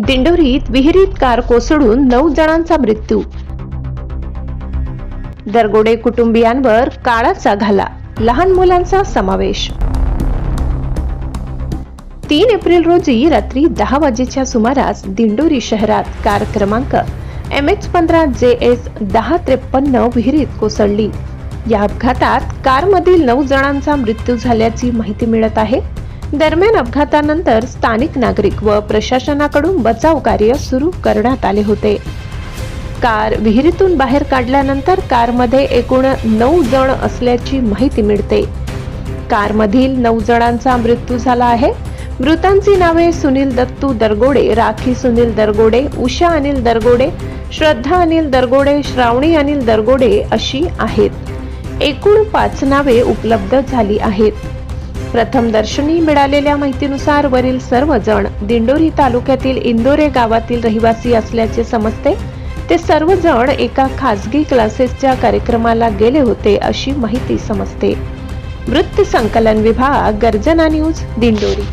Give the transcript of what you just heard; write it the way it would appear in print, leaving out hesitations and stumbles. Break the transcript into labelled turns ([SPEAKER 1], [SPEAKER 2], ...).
[SPEAKER 1] दिंडोरीत विहिरीत कार कोसळून 9 जणांचा मृत्यू. दरगोडे कुटुंबियांवर काळाचा घाला, लहान मुलांचा समावेश. 3 एप्रिल रोजी रात्री 10 वाजेच्या सुमारास दिंडोरी शहरात कार क्रमांक MH15JS 1053 विहिरीत कोसळली. या अपघातात कारमधील 9 जणांचा मृत्यू झाल्याची माहिती मिळत आहे. दरम्यान अपघातानंतर स्थानिक नागरिक व प्रशासनाकडून बचाव कार्य सुरू करण्यात आले होते. कार विहिरीतून बाहेर काढल्यानंतर कारमध्ये एकूण 9 जण असल्याची माहिती मिळते. कारमधील 9 जणांचा मृत्यू झाला आहे. मृतांची नावे सुनील दत्तू दरगोडे, राखी सुनील दरगोडे, उषा अनिल दरगोडे, श्रद्धा अनिल दरगोडे, श्रावणी अनिल दरगोडे अशी आहेत. एकूण 5 नावे उपलब्ध झाली आहेत. प्रथम दर्शनी मिळालेल्या माहितीनुसार वरील सर्व जण दिंडोरी तालुक्यातील इंदोरे गावातील रहिवासी असल्याचे समजते. ते सर्वजण एका खासगी क्लासेसच्या कार्यक्रमाला गेले होते अशी माहिती समजते. वृत्त संकलन विभाग, गर्जना न्यूज, दिंडोरी.